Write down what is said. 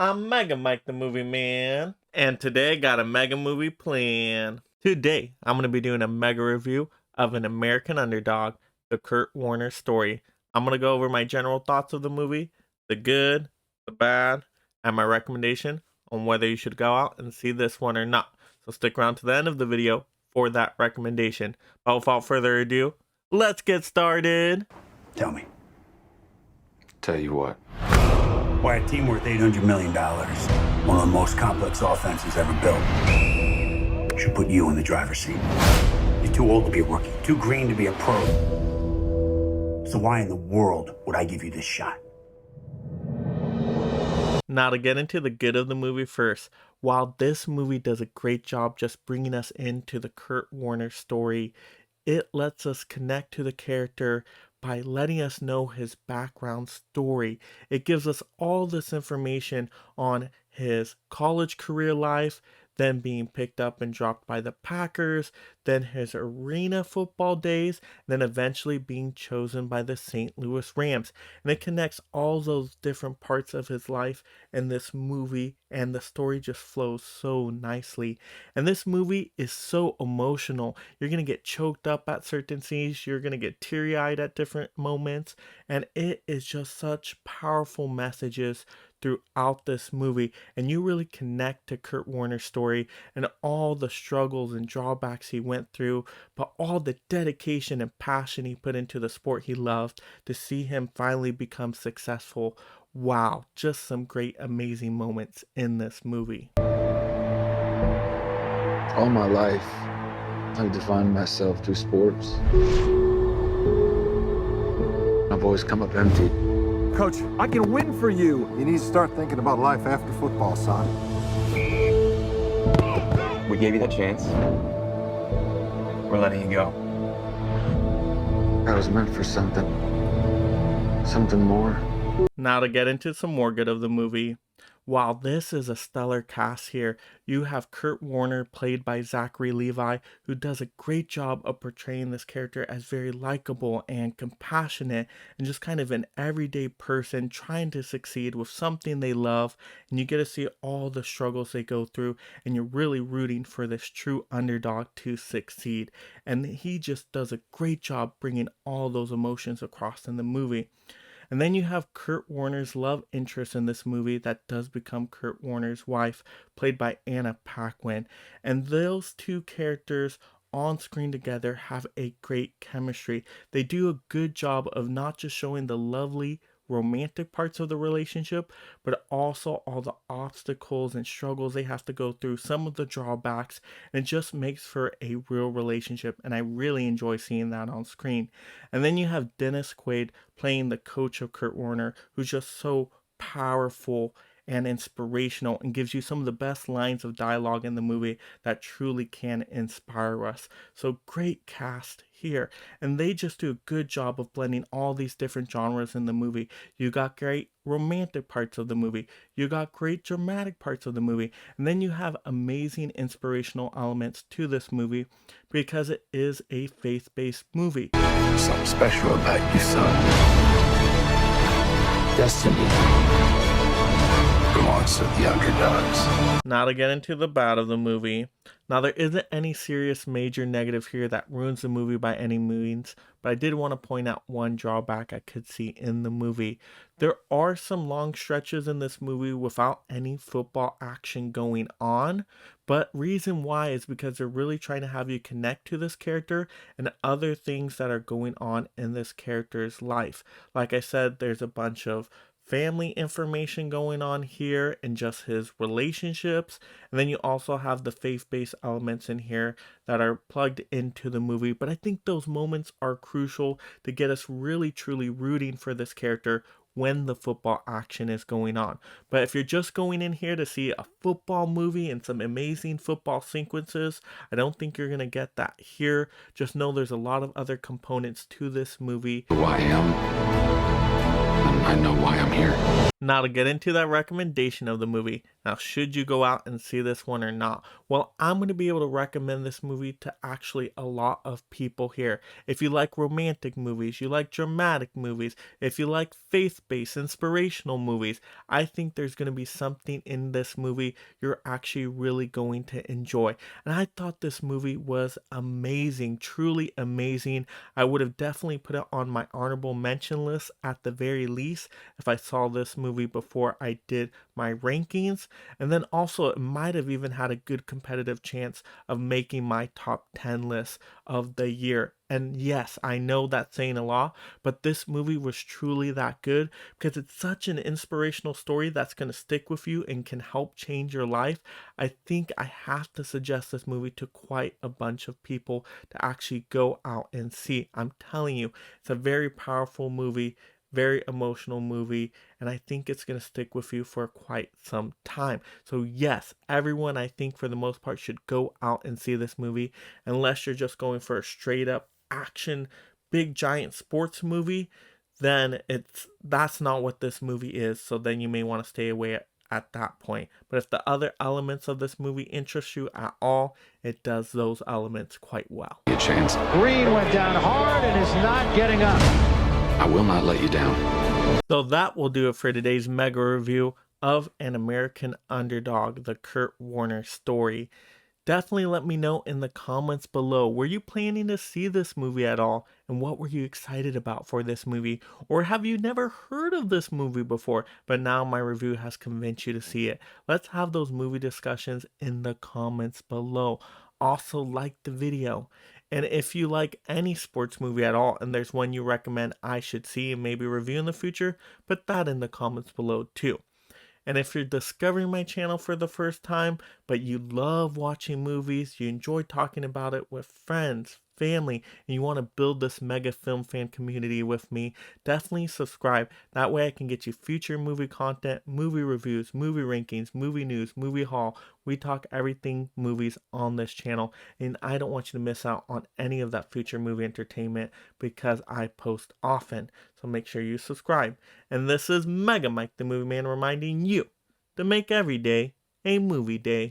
I'm Mega Mike the Movie Man, and today I got a mega movie plan. Today, I'm going to be doing a mega review of an American Underdog, the Kurt Warner story. I'm going to go over my general thoughts of the movie, the good, the bad, and my recommendation on whether you should go out and see this one or not. So stick around to the end of the video for that recommendation. But without further ado, let's get started. Tell me. Tell you what. Why a team worth $800 million, one of the most complex offenses ever built, should put you in the driver's seat. You're too old to be a rookie, too green to be a pro. So why in the world would I give you this shot? Now to get into the good of the movie first, while this movie does a great job just bringing us into the Kurt Warner story, it lets us connect to the character by letting us know his background story. It gives us all this information on his college career life, then being picked up and dropped by the Packers, then his arena football days, then eventually being chosen by the St. Louis Rams. And it connects all those different parts of his life in this movie, and the story just flows so nicely. And this movie is so emotional. You're going to get choked up at certain scenes, you're going to get teary-eyed at different moments, and it is just such powerful messages throughout this movie, and you really connect to Kurt Warner's story and all the struggles and drawbacks he went through, but all the dedication and passion he put into the sport he loved to see him finally become successful. Wow, just some great, amazing moments in this movie. All my life, I've defined myself through sports. I've always come up empty. Coach, I can win for you. You need to start thinking about life after football, son. We gave you that chance. We're letting you go. I was meant for something more. Now to get into some more good of the movie. While this is a stellar cast here, you have Kurt Warner played by Zachary Levi, who does a great job of portraying this character as very likable and compassionate and just kind of an everyday person trying to succeed with something they love. And you get to see all the struggles they go through, and you're really rooting for this true underdog to succeed. And he just does a great job bringing all those emotions across in the movie. And then you have Kurt Warner's love interest in this movie that does become Kurt Warner's wife, played by Anna Paquin. And those two characters on screen together have a great chemistry. They do a good job of not just showing the lovely romantic parts of the relationship, but also all the obstacles and struggles they have to go through, some of the drawbacks, and it just makes for a real relationship, and I really enjoy seeing that on screen. And then you have Dennis Quaid playing the coach of Kurt Warner, who's just so powerful and inspirational and gives you some of the best lines of dialogue in the movie that truly can inspire us. So great cast here, and they just do a good job of blending all these different genres in the movie. You got great romantic parts of the movie, you got great dramatic parts of the movie, and then you have amazing inspirational elements to this movie because it is a faith-based movie. Something special about you, son. Destiny belongs to the underdogs. Now to get into the bad of the movie. Now there isn't any serious major negative here that ruins the movie by any means, but I did want to point out one drawback I could see in the movie. There are some long stretches in this movie without any football action going on, but reason why is because they're really trying to have you connect to this character and other things that are going on in this character's life. Like I said, there's a bunch of family information going on here and just his relationships, and then you also have the faith-based elements in here that are plugged into the movie, but I think those moments are crucial to get us really truly rooting for this character when the football action is going on. But if you're just going in here to see a football movie and some amazing football sequences, I don't think you're gonna get that here. Just know there's a lot of other components to this movie. Who I am, and I know why I'm here. Now to get into that recommendation of the movie, Now, should you go out and see this one or not? Well, I'm going to be able to recommend this movie to actually a lot of people here. If you like romantic movies, you like dramatic movies, if you like faith-based, inspirational movies, I think there's going to be something in this movie you're actually really going to enjoy. And I thought this movie was amazing, truly amazing. I would have definitely put it on my honorable mention list at the very least if I saw this movie before I did my rankings. And then also, it might have even had a good competitive chance of making my top 10 list of the year. And yes, I know that's saying a lot, but this movie was truly that good because it's such an inspirational story that's going to stick with you and can help change your life. I think I have to suggest this movie to quite a bunch of people to actually go out and see. I'm telling you, it's a very powerful movie, very emotional movie, and I think it's going to stick with you for quite some time. So yes, everyone I think for the most part should go out and see this movie unless you're just going for a straight up action big giant sports movie, then that's not what this movie is. So then you may want to stay away at that point. But if the other elements of this movie interest you at all, it does those elements quite well. A chance. Green went down hard and is not getting up. I will not let you down. So that will do it for today's mega review of An American Underdog, the Kurt Warner story. Definitely let me know in the comments below. Were you planning to see this movie at all? And what were you excited about for this movie? Or have you never heard of this movie before, but now my review has convinced you to see it? Let's have those movie discussions in the comments below. Also, like the video. And if you like any sports movie at all and there's one you recommend I should see and maybe review in the future, put that in the comments below too. And if you're discovering my channel for the first time, but you love watching movies, you enjoy talking about it with friends, family, and you want to build this mega film fan community with me, definitely subscribe. That way I can get you future movie content, movie reviews, movie rankings, movie news, movie haul. We talk everything movies on this channel, and I don't want you to miss out on any of that future movie entertainment because I post often. So make sure you subscribe. And this is Mega Mike the Movie Man reminding you to make every day a movie day.